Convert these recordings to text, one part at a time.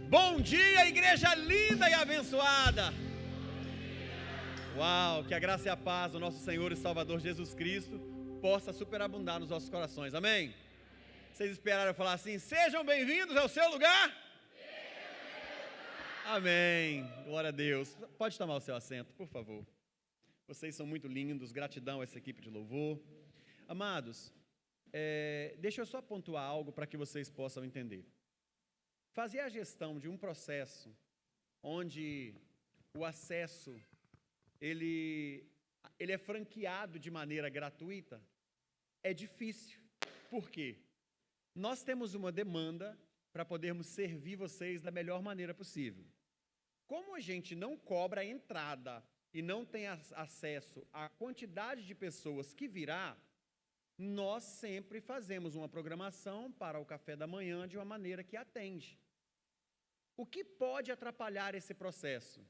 Bom dia, igreja linda e abençoada. Uau, que a graça e a paz do nosso Senhor e Salvador Jesus Cristo possa superabundar nos nossos corações, amém? Vocês esperaram eu falar assim, sejam bem-vindos ao seu lugar? Amém, glória a Deus. Pode tomar o seu assento, por favor. Vocês são muito lindos, gratidão a essa equipe de louvor. Amados, deixa eu só pontuar algo para que vocês possam entender. Fazer a gestão de um processo onde o acesso ele é franqueado de maneira gratuita é difícil. Por quê? Nós temos uma demanda para podermos servir vocês da melhor maneira possível. Como a gente não cobra a entrada e não tem acesso à quantidade de pessoas que virá, nós sempre fazemos uma programação para o café da manhã de uma maneira que atende. O que pode atrapalhar esse processo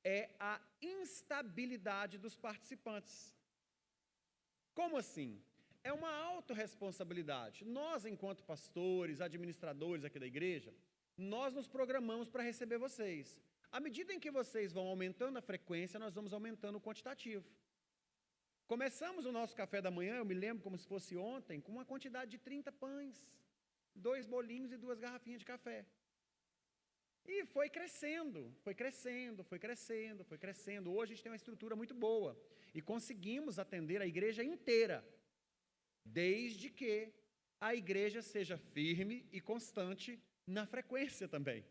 é a instabilidade dos participantes. Como assim? É uma autorresponsabilidade. Nós, enquanto pastores, administradores aqui da igreja, nós nos programamos para receber vocês. À medida em que vocês vão aumentando a frequência, nós vamos aumentando o quantitativo. Começamos o nosso café da manhã, eu me lembro como se fosse ontem, com uma quantidade de 30 pães, 2 bolinhos e 2 garrafinhas de café. E foi crescendo, foi crescendo, foi crescendo, foi crescendo. Hoje a gente tem uma estrutura muito boa e conseguimos atender a igreja inteira, desde que a igreja seja firme e constante na frequência também.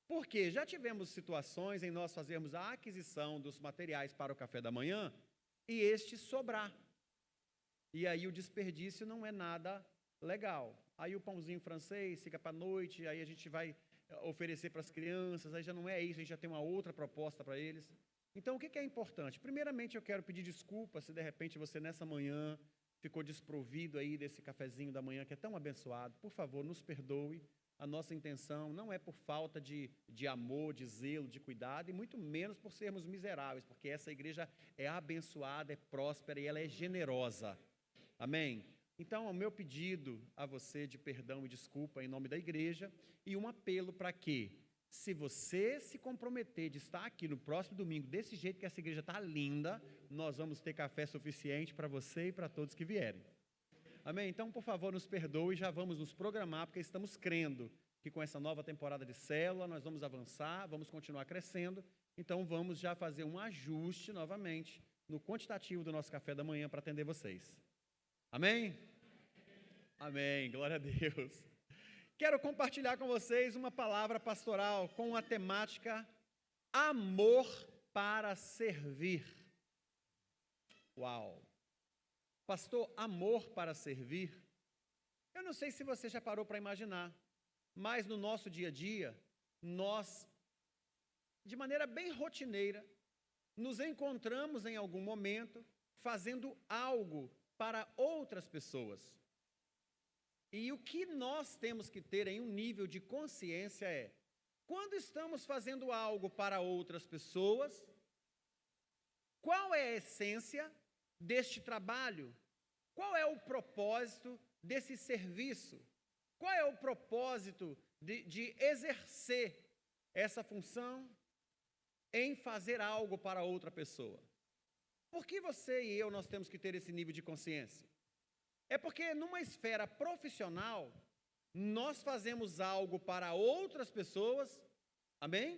Porque já tivemos situações em nós fazermos a aquisição dos materiais para o café da manhã e este sobrar. E aí o desperdício não é nada legal. Aí o pãozinho francês fica para a noite, aí a gente vai oferecer para as crianças, aí já não é isso, a gente já tem uma outra proposta para eles. Então, o que é importante? Primeiramente, eu quero pedir desculpa se de repente você nessa manhã ficou desprovido aí desse cafezinho da manhã que é tão abençoado. Por favor, nos perdoe. A nossa intenção não é por falta de amor, de zelo, de cuidado, e muito menos por sermos miseráveis, porque essa igreja é abençoada, é próspera e ela é generosa. Amém? Então, o meu pedido a você de perdão e desculpa em nome da igreja e um apelo para que, se você se comprometer de estar aqui no próximo domingo, desse jeito que essa igreja está linda, nós vamos ter café suficiente para você e para todos que vierem. Amém? Então, por favor, nos perdoe e já vamos nos programar, porque estamos crendo que com essa nova temporada de célula nós vamos avançar, vamos continuar crescendo, então vamos já fazer um ajuste novamente no quantitativo do nosso café da manhã para atender vocês. Amém? Amém, glória a Deus. Quero compartilhar com vocês uma palavra pastoral com a temática amor para servir. Uau! Pastor, amor para servir? Eu não sei se você já parou para imaginar, mas no nosso dia a dia, nós, de maneira bem rotineira, nos encontramos em algum momento fazendo algo para outras pessoas. E o que nós temos que ter em um nível de consciência é, quando estamos fazendo algo para outras pessoas, qual é a essência deste trabalho? Qual é o propósito desse serviço? Qual é o propósito de exercer essa função em fazer algo para outra pessoa? Por que você e eu nós temos que ter esse nível de consciência? É porque numa esfera profissional, nós fazemos algo para outras pessoas, amém?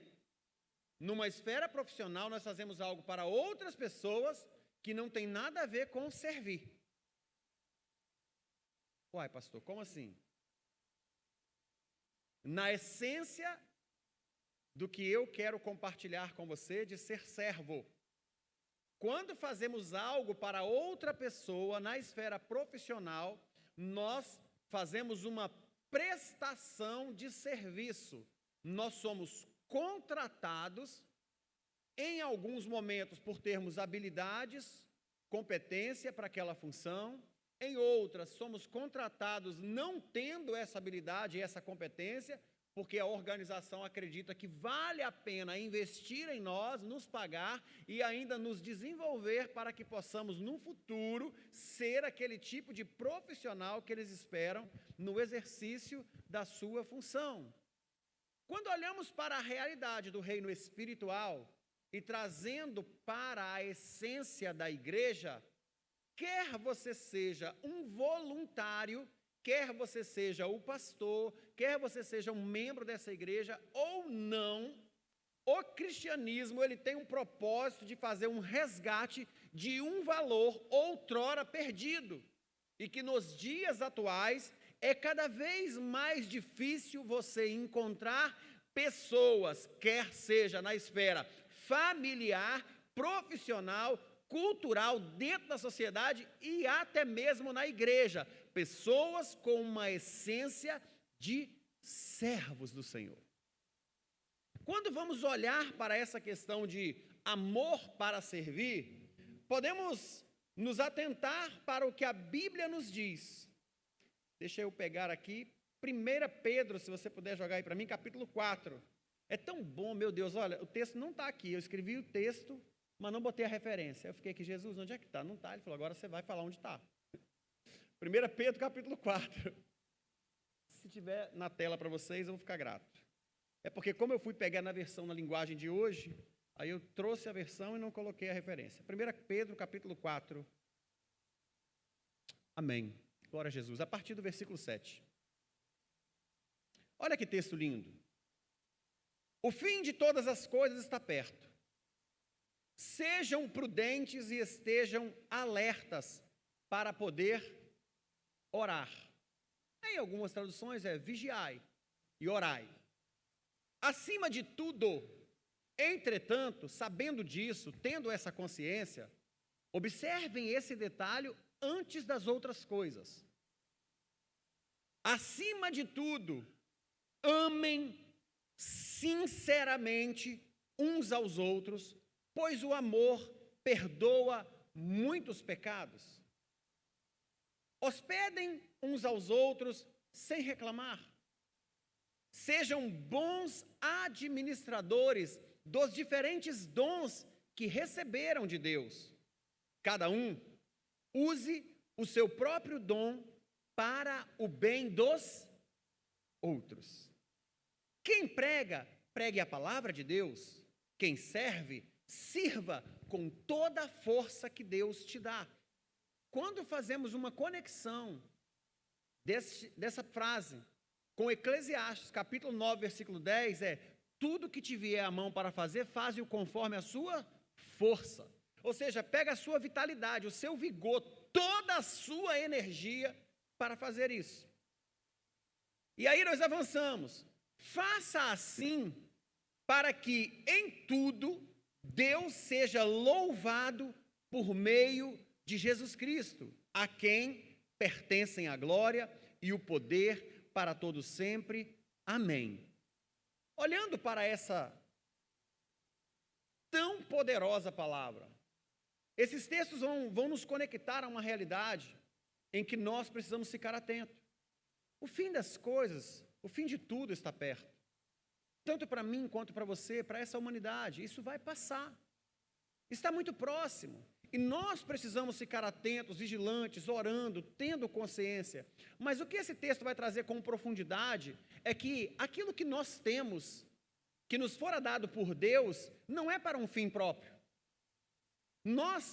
Numa esfera profissional, nós fazemos algo para outras pessoas que não tem nada a ver com servir. Uai, pastor, como assim? Na essência do que eu quero compartilhar com você de ser servo. Quando fazemos algo para outra pessoa na esfera profissional, nós fazemos uma prestação de serviço. Nós somos contratados, em alguns momentos, por termos habilidades, competência para aquela função. Em outras, somos contratados não tendo essa habilidade e essa competência, porque a organização acredita que vale a pena investir em nós, nos pagar e ainda nos desenvolver para que possamos, no futuro, ser aquele tipo de profissional que eles esperam no exercício da sua função. Quando olhamos para a realidade do reino espiritual e trazendo para a essência da igreja, quer você seja um voluntário, quer você seja o pastor, quer você seja um membro dessa igreja ou não, o cristianismo ele tem um propósito de fazer um resgate de um valor outrora perdido, e que nos dias atuais é cada vez mais difícil você encontrar pessoas, quer seja na esfera familiar, profissional, cultural, dentro da sociedade e até mesmo na igreja, pessoas com uma essência de servos do Senhor. Quando vamos olhar para essa questão de amor para servir, podemos nos atentar para o que a Bíblia nos diz. Deixa eu pegar aqui, 1 Pedro, se você puder jogar aí para mim, capítulo 4. É tão bom, meu Deus, olha, o texto não está aqui, eu escrevi o texto, mas não botei a referência. Eu fiquei aqui, Jesus, onde é que está? Não está. Ele falou, agora você vai falar onde está. 1 Pedro, capítulo 4. Se tiver na tela para vocês, eu vou ficar grato. É porque como eu fui pegar na versão na linguagem de hoje, aí eu trouxe a versão e não coloquei a referência. 1 Pedro, capítulo 4. Amém. Glória a Jesus. A partir do versículo 7. Olha que texto lindo. O fim de todas as coisas está perto. Sejam prudentes e estejam alertas para poder orar. Em algumas traduções é vigiai e orai. Acima de tudo, entretanto, sabendo disso, tendo essa consciência, observem esse detalhe antes das outras coisas. Acima de tudo, amem sinceramente uns aos outros, pois o amor perdoa muitos pecados. Hospedem uns aos outros sem reclamar. Sejam bons administradores dos diferentes dons que receberam de Deus. Cada um use o seu próprio dom para o bem dos outros. Quem prega, pregue a palavra de Deus. Quem serve, sirva com toda a força que Deus te dá. Quando fazemos uma conexão dessa frase com Eclesiastes, capítulo 9, versículo 10, tudo que te vier à mão para fazer, faze-o conforme a sua força. Ou seja, pega a sua vitalidade, o seu vigor, toda a sua energia para fazer isso. E aí nós avançamos. Faça assim para que em tudo Deus seja louvado por meio de Jesus Cristo, a quem pertencem a glória e o poder para todos sempre. Amém. Olhando para essa tão poderosa palavra, esses textos vão nos conectar a uma realidade em que nós precisamos ficar atentos. O fim das coisas, o fim de tudo está perto. Tanto para mim quanto para você, para essa humanidade, isso vai passar. Está muito próximo. E nós precisamos ficar atentos, vigilantes, orando, tendo consciência. Mas o que esse texto vai trazer com profundidade é que aquilo que nós temos, que nos fora dado por Deus, não é para um fim próprio.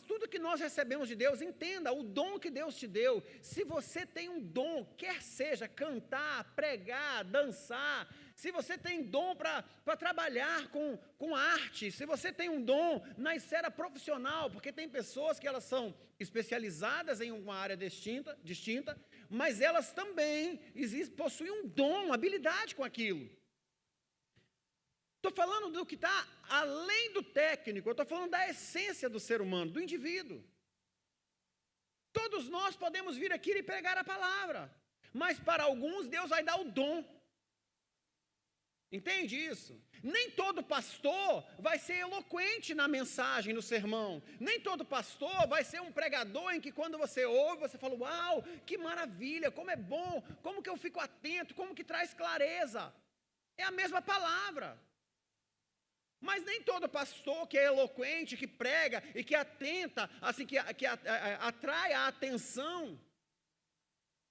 Tudo que nós recebemos de Deus, entenda, o dom que Deus te deu, se você tem um dom, quer seja cantar, pregar, dançar, se você tem dom para trabalhar com arte, se você tem um dom na esfera profissional, porque tem pessoas que elas são especializadas em uma área distinta, mas elas também possuem um dom, uma habilidade com aquilo. Estou falando do que está além do técnico, eu estou falando da essência do ser humano, do indivíduo. Todos nós podemos vir aqui e pregar a palavra, mas para alguns Deus vai dar o dom. Entende isso? Nem todo pastor vai ser eloquente na mensagem, no sermão. Nem todo pastor vai ser um pregador em que quando você ouve, você fala, uau, que maravilha, como é bom, como que eu fico atento, como que traz clareza. É a mesma palavra. Mas nem todo pastor que é eloquente, que prega e que atenta, assim, que atrai a atenção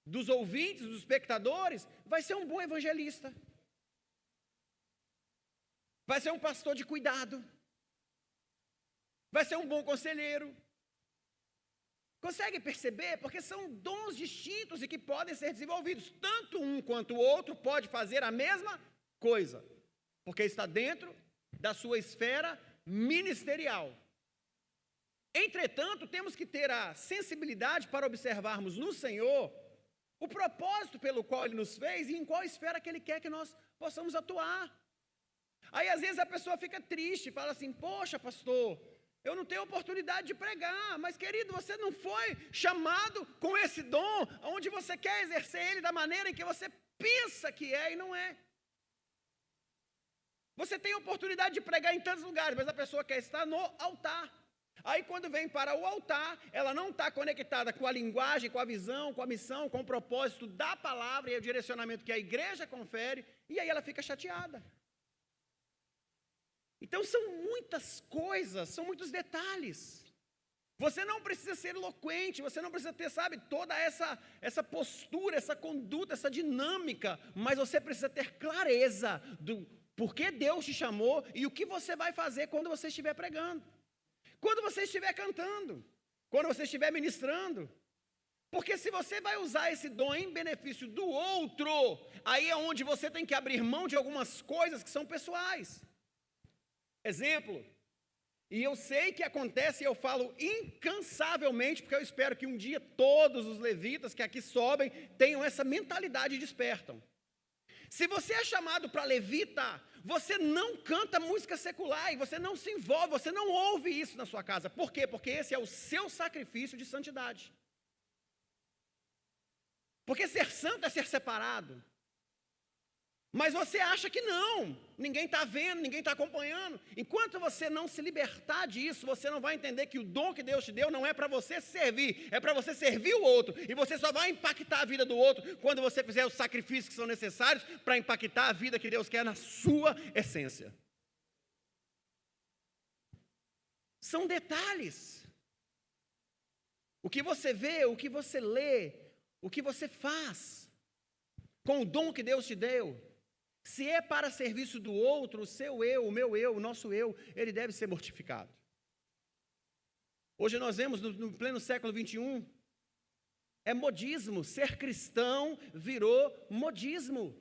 dos ouvintes, dos espectadores, vai ser um bom evangelista. vai ser um pastor de cuidado, vai ser um bom conselheiro. Consegue perceber? Porque são dons distintos e que podem ser desenvolvidos. Tanto um quanto o outro pode fazer a mesma coisa, porque está dentro da sua esfera ministerial. Entretanto, temos que ter a sensibilidade para observarmos no Senhor o propósito pelo qual Ele nos fez e em qual esfera que Ele quer que nós possamos atuar. Aí, às vezes, a pessoa fica triste, fala assim, poxa, pastor, eu não tenho oportunidade de pregar, mas, querido, você não foi chamado com esse dom, onde você quer exercer ele da maneira em que você pensa que é e não é. Você tem oportunidade de pregar em tantos lugares, mas a pessoa quer estar no altar. Aí, quando vem para o altar, ela não está conectada com a linguagem, com a visão, com a missão, com o propósito da palavra e o direcionamento que a igreja confere, e aí ela fica chateada. Então, são muitas coisas, são muitos detalhes. Você não precisa ser eloquente, você não precisa ter, sabe, toda essa postura, essa conduta, essa dinâmica, mas você precisa ter clareza do porquê Deus te chamou e o que você vai fazer quando você estiver pregando, quando você estiver cantando, quando você estiver ministrando. Porque se você vai usar esse dom em benefício do outro, aí é onde você tem que abrir mão de algumas coisas que são pessoais. Exemplo, e eu sei que acontece e eu falo incansavelmente, porque eu espero que um dia todos os levitas que aqui sobem tenham essa mentalidade e despertam. Se você é chamado para levita, você não canta música secular e você não se envolve, você não ouve isso na sua casa. Por quê? Porque esse é o seu sacrifício de santidade. Porque ser santo é ser separado. Mas você acha que não, ninguém está vendo, ninguém está acompanhando. Enquanto você não se libertar disso, você não vai entender que o dom que Deus te deu não é para você servir, é para você servir o outro. E você só vai impactar a vida do outro quando você fizer os sacrifícios que são necessários para impactar a vida que Deus quer na sua essência. São detalhes. O que você vê, o que você lê, o que você faz com o dom que Deus te deu. Se é para serviço do outro, o seu eu, o meu eu, o nosso eu, ele deve ser mortificado. Hoje nós vemos no pleno século XXI, é modismo, ser cristão virou modismo.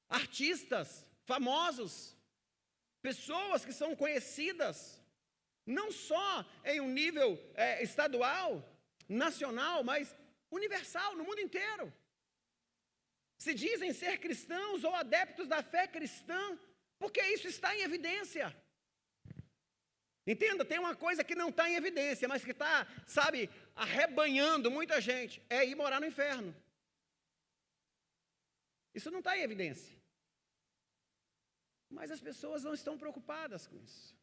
Artistas famosos, pessoas que são conhecidas, não só em um nível estadual, nacional, mas universal, no mundo inteiro. Se dizem ser cristãos ou adeptos da fé cristã, porque isso está em evidência. Entenda, tem uma coisa que não está em evidência, mas que está, sabe, arrebanhando muita gente, é ir morar no inferno. Isso não está em evidência. Mas as pessoas não estão preocupadas com isso.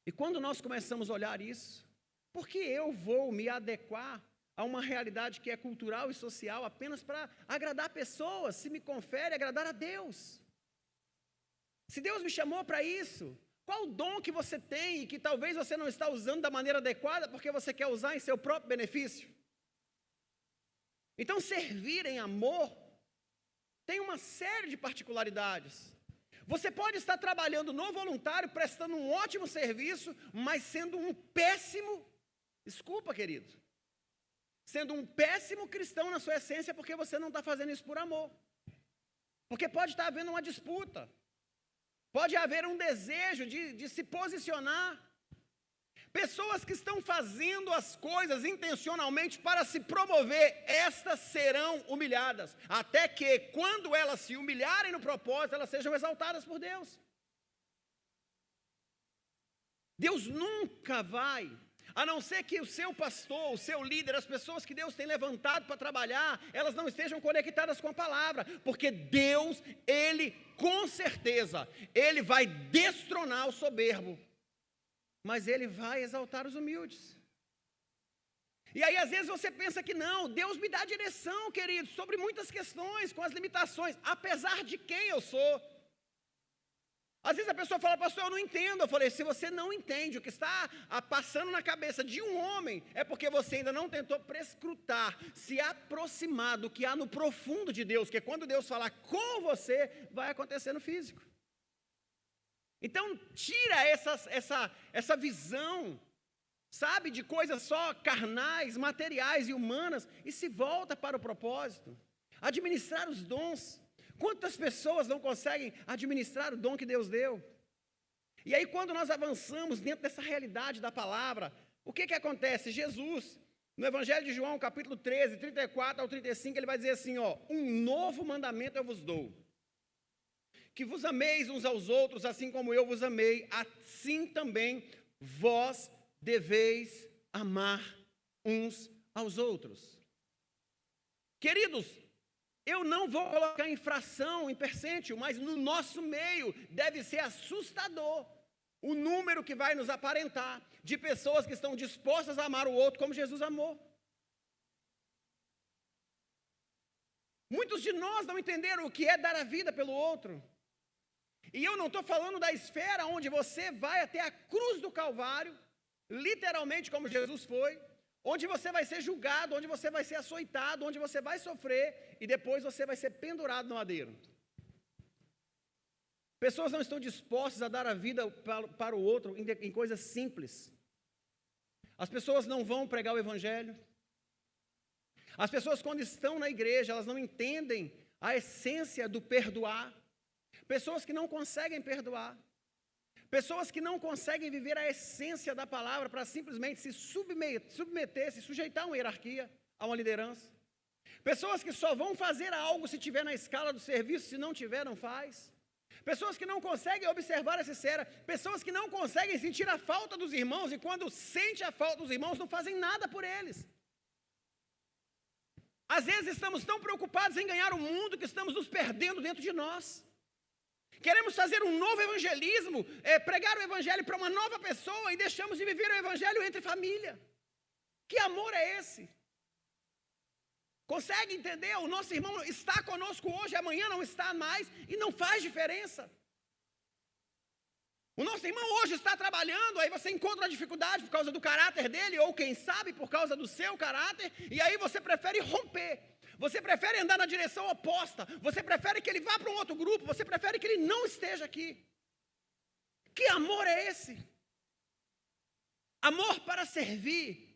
E quando nós começamos a olhar isso, por que eu vou me adequar a uma realidade que é cultural e social apenas para agradar pessoas, se me confere agradar a Deus? Se Deus me chamou para isso, qual o dom que você tem e que talvez você não está usando da maneira adequada porque você quer usar em seu próprio benefício? Então, servir em amor tem uma série de particularidades. Você pode estar trabalhando no voluntário, prestando um ótimo serviço, mas sendo um péssimo, desculpa, querido, sendo um péssimo cristão na sua essência, porque você não está fazendo isso por amor. Porque pode estar havendo uma disputa, pode haver um desejo de se posicionar. Pessoas que estão fazendo as coisas intencionalmente para se promover, estas serão humilhadas, até que, quando elas se humilharem no propósito, elas sejam exaltadas por Deus. Deus nunca vai, a não ser que o seu pastor, o seu líder, as pessoas que Deus tem levantado para trabalhar, elas não estejam conectadas com a palavra, porque Deus, Ele, com certeza, Ele vai destronar o soberbo, mas Ele vai exaltar os humildes. E aí, às vezes, você pensa que não, Deus me dá direção, querido, sobre muitas questões, com as limitações, apesar de quem eu sou. Às vezes a pessoa fala, pastor, eu não entendo. Eu falei, se você não entende o que está passando na cabeça de um homem, é porque você ainda não tentou prescrutar, se aproximar do que há no profundo de Deus, que quando Deus falar com você, vai acontecer no físico. Então, tira essa visão, sabe, de coisas só carnais, materiais e humanas, e se volta para o propósito. Administrar os dons. Quantas pessoas não conseguem administrar o dom que Deus deu? E aí, quando nós avançamos dentro dessa realidade da palavra, o que acontece? Jesus, no Evangelho de João, capítulo 13, 34 ao 35, ele vai dizer assim, ó, um novo mandamento eu vos dou, que vos ameis uns aos outros, assim como eu vos amei, assim também vós deveis amar uns aos outros. Queridos, eu não vou colocar infração em percentile, mas no nosso meio deve ser assustador o número que vai nos aparentar de pessoas que estão dispostas a amar o outro como Jesus amou. Muitos de nós não entenderam o que é dar a vida pelo outro. E eu não estou falando da esfera onde você vai até a cruz do Calvário, literalmente como Jesus foi, onde você vai ser julgado, onde você vai ser açoitado, onde você vai sofrer e depois você vai ser pendurado no madeiro. Pessoas não estão dispostas a dar a vida para o outro em coisas simples. As pessoas não vão pregar o Evangelho. As pessoas, quando estão na igreja, elas não entendem a essência do perdoar. Pessoas que não conseguem perdoar. Pessoas que não conseguem viver a essência da palavra para simplesmente se submeter, se sujeitar a uma hierarquia, a uma liderança. Pessoas que só vão fazer algo se tiver na escala do serviço, se não tiver, não faz. Pessoas que não conseguem observar essa esfera. Pessoas que não conseguem sentir a falta dos irmãos e quando sente a falta dos irmãos, não fazem nada por eles. Às vezes estamos tão preocupados em ganhar o mundo que estamos nos perdendo dentro de nós. Queremos fazer um novo evangelismo, pregar o evangelho para uma nova pessoa e deixamos de viver o evangelho entre família. Que amor é esse? Consegue entender? O nosso irmão está conosco hoje, amanhã não está mais e não faz diferença. O nosso irmão hoje está trabalhando, aí você encontra uma dificuldade por causa do caráter dele, ou quem sabe por causa do seu caráter, e aí você prefere romper. Você prefere andar na direção oposta, você prefere que ele vá para um outro grupo, você prefere que ele não esteja aqui. Que amor é esse? Amor para servir.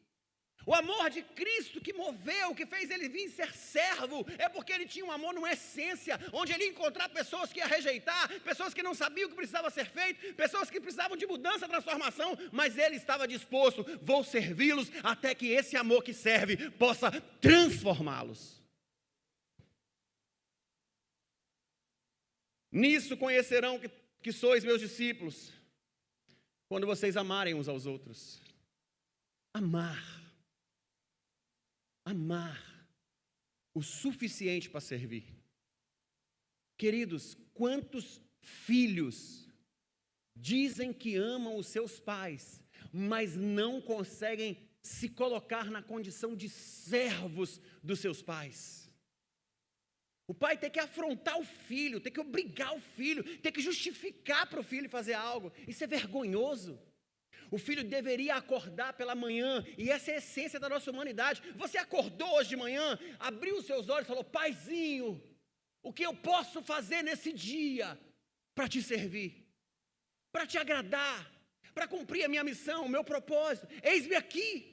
O amor de Cristo que moveu, que fez ele vir ser servo, é porque ele tinha um amor numa essência, onde ele ia encontrar pessoas que ia rejeitar, pessoas que não sabiam o que precisava ser feito, pessoas que precisavam de mudança, transformação, mas ele estava disposto, vou servi-los até que esse amor que serve possa transformá-los. Nisso conhecerão que sois meus discípulos, quando vocês amarem uns aos outros. Amar o suficiente para servir. Queridos, quantos filhos dizem que amam os seus pais, mas não conseguem se colocar na condição de servos dos seus pais? O pai tem que afrontar o filho, tem que obrigar o filho, tem que justificar para o filho fazer algo. Isso é vergonhoso. O filho deveria acordar pela manhã, e essa é a essência da nossa humanidade. Você acordou hoje de manhã, abriu os seus olhos e falou: paizinho, o que eu posso fazer nesse dia para te servir, para te agradar, para cumprir a minha missão, o meu propósito? Eis-me aqui.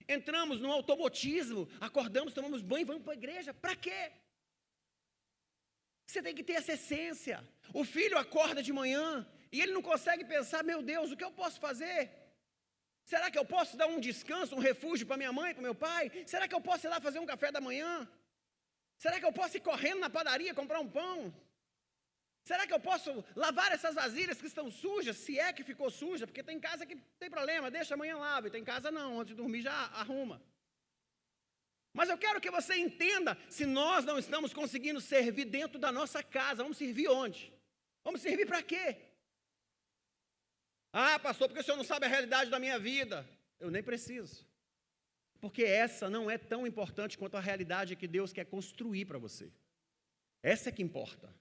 Entramos no automotismo, acordamos, tomamos banho, vamos para a igreja. Para quê? Você tem que ter essa essência. O filho acorda de manhã e ele não consegue pensar: meu Deus, o que eu posso fazer? Será que eu posso dar um descanso, um refúgio para minha mãe, para meu pai? Será que eu posso ir lá fazer um café da manhã? Será que eu posso ir correndo na padaria comprar um pão? Será que eu posso lavar essas vasilhas que estão sujas, se é que ficou suja? Porque tem casa que tem problema, deixa amanhã lava, e tem casa não, antes de dormir já arruma. Mas eu quero que você entenda, se nós não estamos conseguindo servir dentro da nossa casa, vamos servir onde? Vamos servir para quê? Ah, pastor, porque o senhor não sabe a realidade da minha vida. Eu nem preciso. Porque essa não é tão importante quanto a realidade que Deus quer construir para você. Essa é que importa.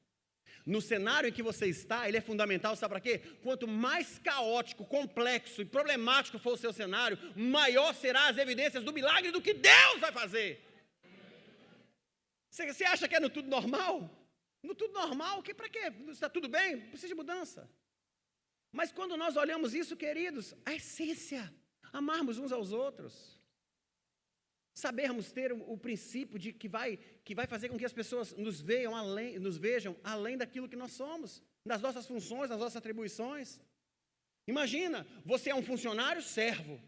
No cenário em que você está, ele é fundamental, sabe para quê? Quanto mais caótico, complexo e problemático for o seu cenário, maior serão as evidências do milagre do que Deus vai fazer. Você acha que é no tudo normal? no tudo normal, para quê? Está tudo bem? Precisa de mudança. Mas quando nós olhamos isso, queridos, a essência, amarmos uns aos outros, sabermos ter o princípio de que vai fazer com que as pessoas nos vejam além daquilo que nós somos, das nossas funções, das nossas atribuições. Imagina, você é um funcionário servo,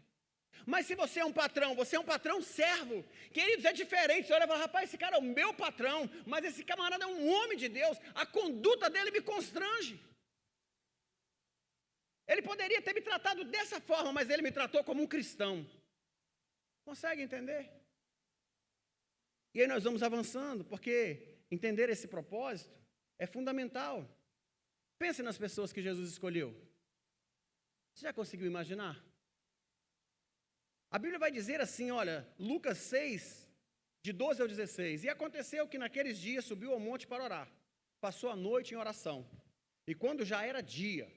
mas se você é um patrão servo. Queridos, é diferente. Você olha e fala, rapaz, esse cara é o meu patrão, mas esse camarada é um homem de Deus, a conduta dele me constrange. Ele poderia ter me tratado dessa forma, mas ele me tratou como um cristão. Consegue entender? E aí nós vamos avançando, porque entender esse propósito é fundamental. Pense nas pessoas que Jesus escolheu. Você já conseguiu imaginar? A Bíblia vai dizer assim, olha, Lucas 6, de 12 ao 16. E aconteceu que naqueles dias subiu ao monte para orar. Passou a noite em oração. E quando já era dia,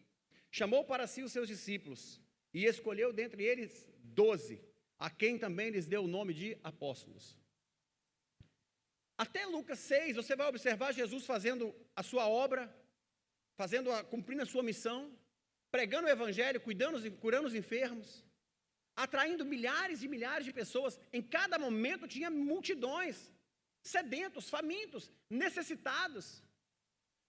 chamou para si os seus discípulos e escolheu dentre eles 12, a quem também lhes deu o nome de apóstolos. Até Lucas 6, você vai observar Jesus fazendo a sua obra, cumprindo a sua missão, pregando o evangelho, curando os enfermos, atraindo milhares e milhares de pessoas. Em cada momento tinha multidões, sedentos, famintos, necessitados.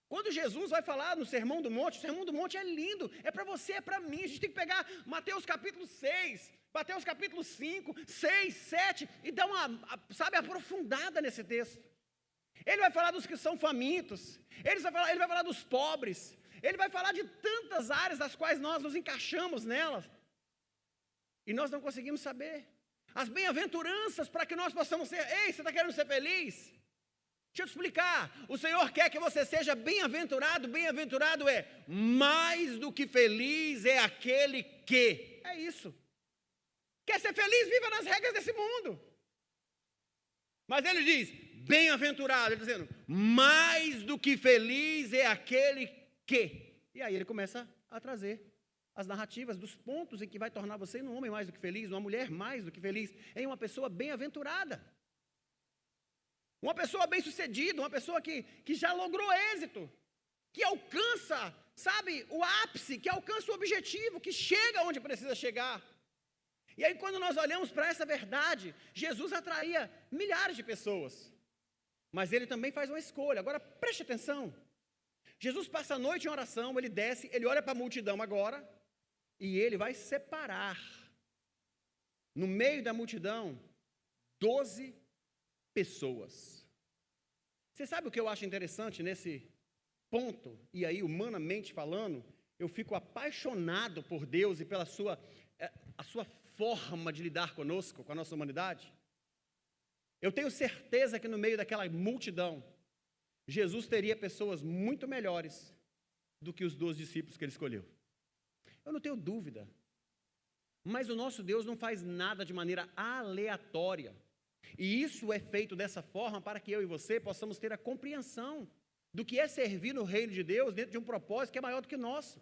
Quando Jesus vai falar no Sermão do Monte, o Sermão do Monte é lindo, é para você, é para mim. A gente tem que pegar Mateus capítulo 6, Mateus capítulo 5, 6, 7, e dar uma, aprofundada nesse texto. Ele vai falar dos que são famintos, ele vai falar dos pobres, ele vai falar de tantas áreas das quais nós nos encaixamos nelas, e nós não conseguimos saber. As bem-aventuranças para que nós possamos ser. Ei, você está querendo ser feliz? Deixa eu te explicar, o Senhor quer que você seja bem-aventurado. Bem-aventurado é mais do que feliz é aquele que, é isso. Quer ser feliz? Viva nas regras desse mundo. Mas ele diz, bem-aventurado, ele está dizendo, mais do que feliz é aquele que. E aí ele começa a trazer as narrativas dos pontos em que vai tornar você um homem mais do que feliz, uma mulher mais do que feliz, em uma pessoa bem-aventurada. Uma pessoa bem-sucedida, uma pessoa que já logrou êxito, que alcança, o ápice, que alcança o objetivo, que chega onde precisa chegar. E aí quando nós olhamos para essa verdade, Jesus atraía milhares de pessoas, mas ele também faz uma escolha. Agora preste atenção, Jesus passa a noite em oração, ele desce, ele olha para a multidão agora, e ele vai separar, no meio da multidão, 12 pessoas. Você sabe o que eu acho interessante nesse ponto? E aí, humanamente falando, eu fico apaixonado por Deus e pela a sua forma de lidar conosco, com a nossa humanidade. Eu tenho certeza que no meio daquela multidão, Jesus teria pessoas muito melhores do que os 12 discípulos que ele escolheu. Eu não tenho dúvida. Mas o nosso Deus não faz nada de maneira aleatória. E isso é feito dessa forma para que eu e você possamos ter a compreensão do que é servir no reino de Deus dentro de um propósito que é maior do que o nosso.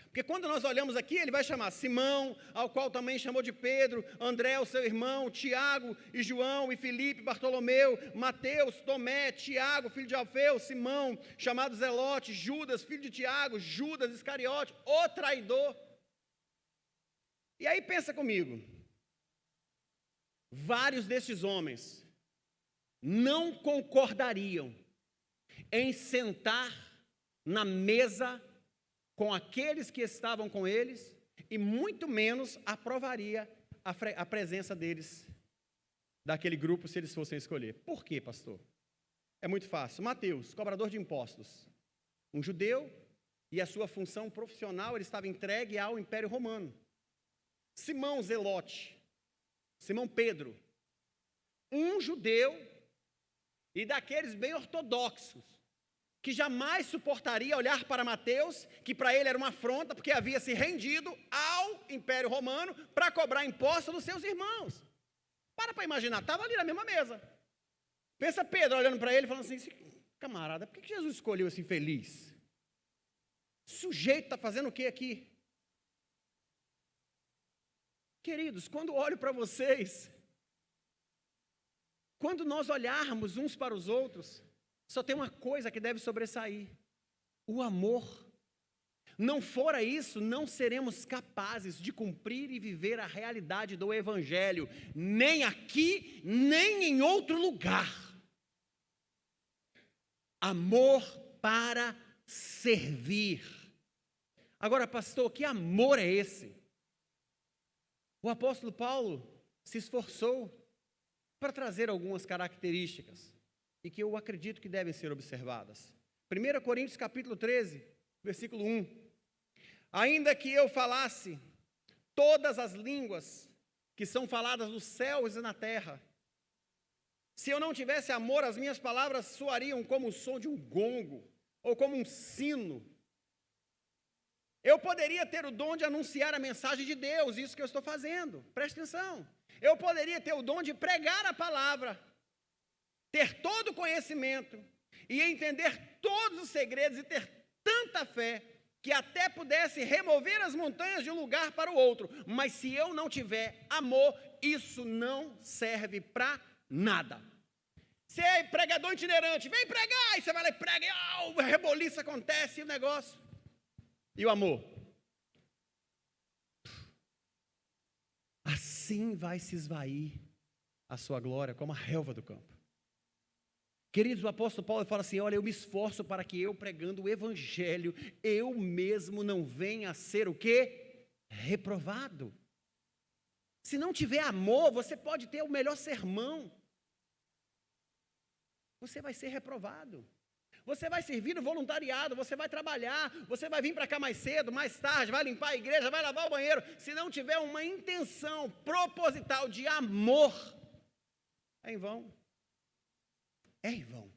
Porque quando nós olhamos aqui, ele vai chamar Simão, ao qual também chamou de Pedro, André, o seu irmão, Tiago e João, e Filipe, Bartolomeu, Mateus, Tomé, Tiago, filho de Alfeu, Simão, chamado Zelote, Judas, filho de Tiago, Judas Iscariote, o traidor. E aí pensa comigo, vários destes homens não concordariam em sentar na mesa com aqueles que estavam com eles, e muito menos aprovaria a presença deles, daquele grupo, se eles fossem escolher. Por quê, pastor? É muito fácil. Mateus, cobrador de impostos, um judeu, e a sua função profissional, ele estava entregue ao Império Romano. Simão Zelote, Simão Pedro, um judeu, e daqueles bem ortodoxos, que jamais suportaria olhar para Mateus, que para ele era uma afronta, porque havia se rendido ao Império Romano para cobrar impostos dos seus irmãos. Para imaginar, estava ali na mesma mesa. Pensa Pedro olhando para ele e falando assim, camarada, por que Jesus escolheu esse infeliz? Esse sujeito está fazendo o que aqui? Queridos, quando olho para vocês, quando nós olharmos uns para os outros, só tem uma coisa que deve sobressair: o amor. Não fora isso, não seremos capazes de cumprir e viver a realidade do Evangelho, nem aqui, nem em outro lugar. Amor para servir. Agora, pastor, que amor é esse? O apóstolo Paulo se esforçou para trazer algumas características e que eu acredito que devem ser observadas. 1 Coríntios capítulo 13, versículo 1. Ainda que eu falasse todas as línguas que são faladas nos céus e na terra, se eu não tivesse amor, as minhas palavras soariam como o som de um gongo ou como um sino. Eu poderia ter o dom de anunciar a mensagem de Deus, isso que eu estou fazendo, preste atenção. Eu poderia ter o dom de pregar a palavra, ter todo o conhecimento e entender todos os segredos e ter tanta fé que até pudesse remover as montanhas de um lugar para o outro, mas se eu não tiver amor, isso não serve para nada. Você é pregador itinerante, vem pregar, e você vai lá e prega, e o reboliço acontece, e o negócio. E o amor? Assim vai se esvair a sua glória como a relva do campo. Queridos, o apóstolo Paulo fala assim: olha, eu me esforço para que eu pregando o evangelho, eu mesmo não venha a ser o quê? Reprovado. Se não tiver amor, você pode ter o melhor sermão, você vai ser reprovado. Você vai servir no voluntariado, você vai trabalhar, você vai vir para cá mais cedo, mais tarde, vai limpar a igreja, vai lavar o banheiro. Se não tiver uma intenção proposital de amor, é em vão. É em vão.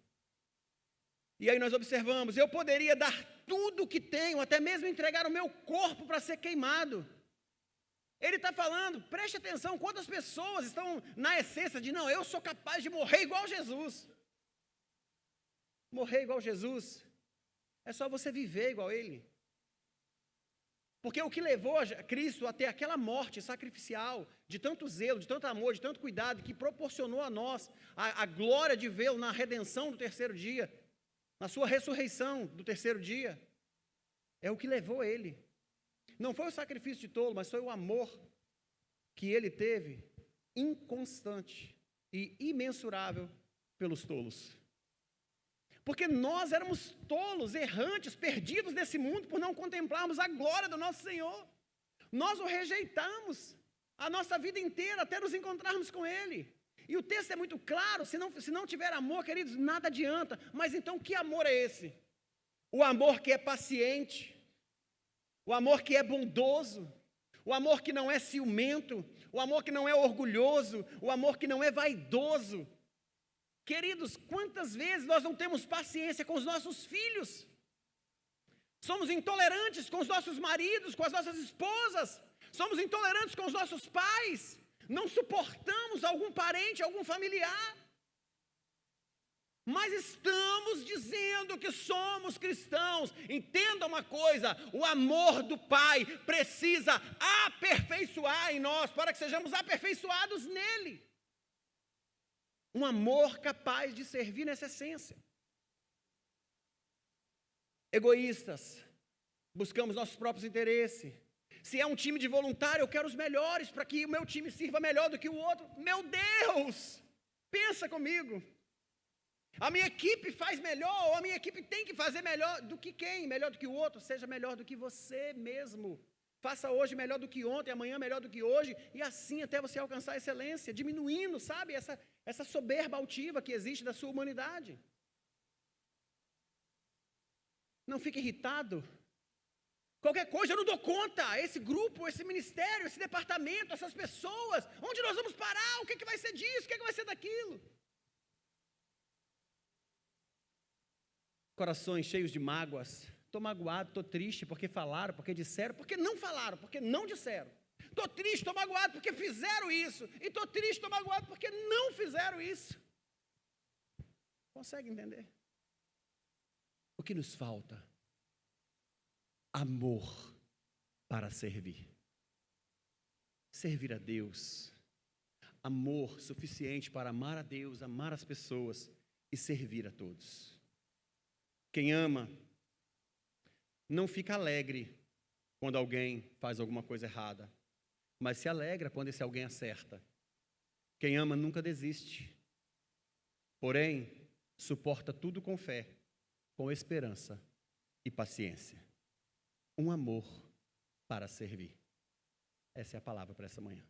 E aí nós observamos: eu poderia dar tudo o que tenho, até mesmo entregar o meu corpo para ser queimado. Ele está falando, preste atenção, quantas pessoas estão na essência de: não, eu sou capaz de morrer igual Jesus. Morrer igual Jesus, é só você viver igual Ele. Porque o que levou a Cristo até aquela morte sacrificial, de tanto zelo, de tanto amor, de tanto cuidado, que proporcionou a nós a glória de vê-lo na redenção do terceiro dia, na sua ressurreição do terceiro dia, é o que levou Ele. Não foi o sacrifício de tolo, mas foi o amor que Ele teve, inconstante e imensurável pelos tolos. Porque nós éramos tolos, errantes, perdidos desse mundo por não contemplarmos a glória do nosso Senhor. Nós o rejeitamos a nossa vida inteira até nos encontrarmos com Ele. E o texto é muito claro: se não tiver amor, queridos, nada adianta. Mas então que amor é esse? O amor que é paciente, o amor que é bondoso, o amor que não é ciumento, o amor que não é orgulhoso, o amor que não é vaidoso. Queridos, quantas vezes nós não temos paciência com os nossos filhos? Somos intolerantes com os nossos maridos, com as nossas esposas. Somos intolerantes com os nossos pais. Não suportamos algum parente, algum familiar. Mas estamos dizendo que somos cristãos. Entenda uma coisa: o amor do Pai precisa aperfeiçoar em nós, para que sejamos aperfeiçoados nele. Um amor capaz de servir nessa essência. Egoístas, buscamos nossos próprios interesses. Se é um time de voluntário, eu quero os melhores para que o meu time sirva melhor do que o outro. Meu Deus! Pensa comigo. A minha equipe faz melhor, ou a minha equipe tem que fazer melhor do que quem? Melhor do que o outro? Seja melhor do que você mesmo. Faça hoje melhor do que ontem, amanhã melhor do que hoje, e assim até você alcançar a excelência, diminuindo, sabe, essa soberba altiva que existe da sua humanidade. Não fique irritado. Qualquer coisa eu não dou conta. Esse grupo, esse ministério, esse departamento, essas pessoas, onde nós vamos parar? O que vai ser disso? O que vai ser daquilo? Corações cheios de mágoas. Estou magoado, estou triste porque falaram, porque disseram, porque não falaram, porque não disseram. Estou triste, estou magoado porque fizeram isso. E estou triste, estou magoado porque não fizeram isso. Consegue entender? O que nos falta? Amor para servir. Servir a Deus. Amor suficiente para amar a Deus, amar as pessoas e servir a todos. Quem ama não fica alegre quando alguém faz alguma coisa errada, mas se alegra quando esse alguém acerta. Quem ama nunca desiste, porém, suporta tudo com fé, com esperança e paciência. Um amor para servir. Essa é a palavra para essa manhã.